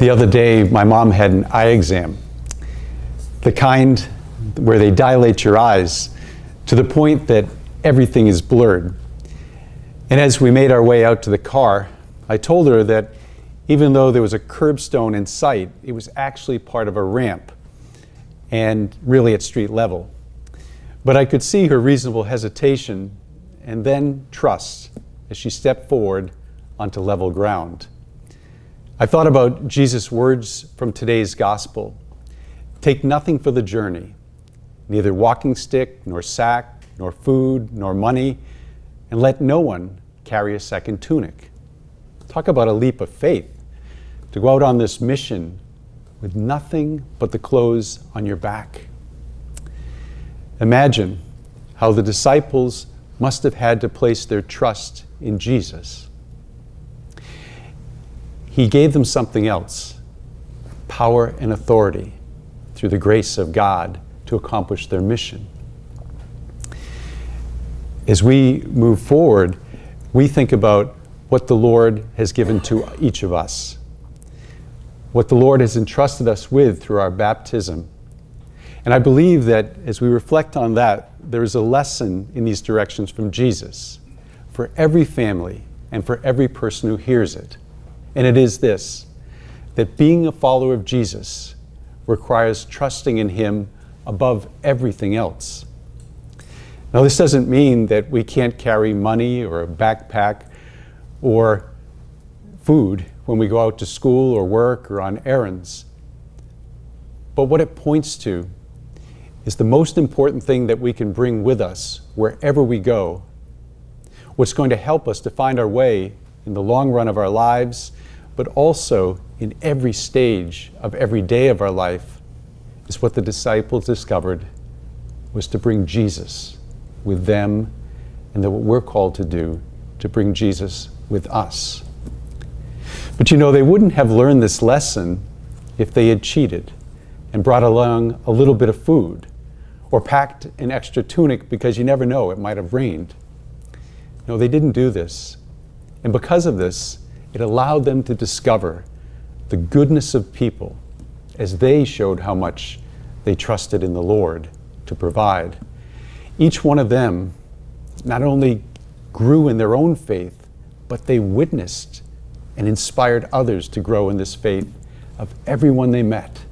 The other day, my mom had an eye exam, the kind where they dilate your eyes to the point that everything is blurred. And as we made our way out to the car, I told her that even though there was a curbstone in sight, it was actually part of a ramp and really at street level. But I could see her reasonable hesitation and then trust as she stepped forward onto level ground. I thought about Jesus' words from today's gospel. Take nothing for the journey, neither walking stick, nor sack, nor food, nor money, and let no one carry a second tunic. Talk about a leap of faith, to go out on this mission with nothing but the clothes on your back. Imagine how the disciples must have had to place their trust in Jesus. He gave them something else, power and authority through the grace of God to accomplish their mission. As we move forward, we think about what the Lord has given to each of us, what the Lord has entrusted us with through our baptism. And I believe that as we reflect on that, there is a lesson in these directions from Jesus for every family and for every person who hears it. And it is this, that being a follower of Jesus requires trusting in Him above everything else. Now, this doesn't mean that we can't carry money or a backpack or food when we go out to school or work or on errands. But what it points to is the most important thing that we can bring with us wherever we go. What's going to help us to find our way in the long run of our lives, but also in every stage of every day of our life, is what the disciples discovered was to bring Jesus with them, and that what we're called to do, to bring Jesus with us. But you know, they wouldn't have learned this lesson if they had cheated and brought along a little bit of food or packed an extra tunic because you never know, it might have rained. No, they didn't do this. And because of this, it allowed them to discover the goodness of people as they showed how much they trusted in the Lord to provide. Each one of them not only grew in their own faith, but they witnessed and inspired others to grow in this faith of everyone they met.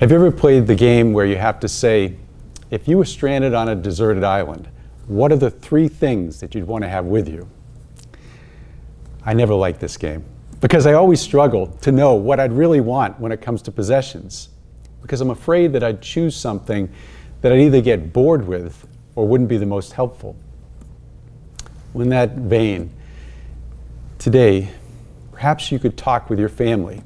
Have you ever played the game where you have to say, if you were stranded on a deserted island, what are the 3 things that you'd want to have with you? I never liked this game because I always struggle to know what I'd really want when it comes to possessions, because I'm afraid that I'd choose something that I'd either get bored with or wouldn't be the most helpful. In that vein, today, perhaps you could talk with your family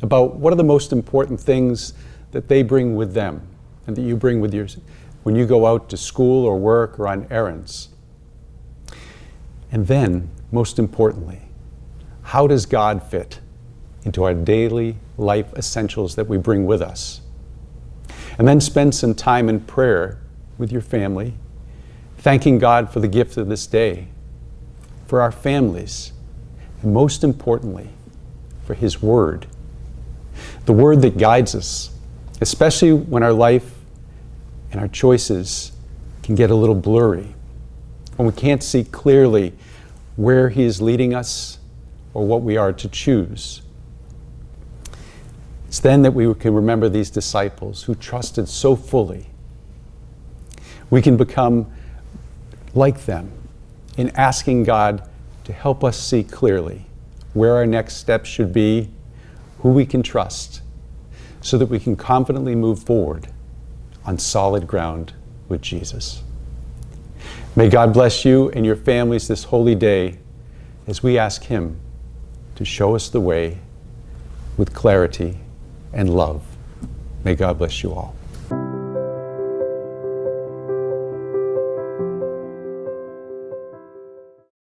about what are the most important things that they bring with them and that you bring with yours when you go out to school or work or on errands. And then, most importantly, how does God fit into our daily life essentials that we bring with us? And then spend some time in prayer with your family, thanking God for the gift of this day, for our families, and most importantly, for His Word. The Word that guides us, especially when our life and our choices can get a little blurry, when we can't see clearly where He is leading us or what we are to choose. It's then that we can remember these disciples who trusted so fully. We can become like them in asking God to help us see clearly where our next steps should be, who we can trust, so that we can confidently move forward on solid ground with Jesus. May God bless you and your families this holy day as we ask Him to show us the way with clarity and love. May God bless you all.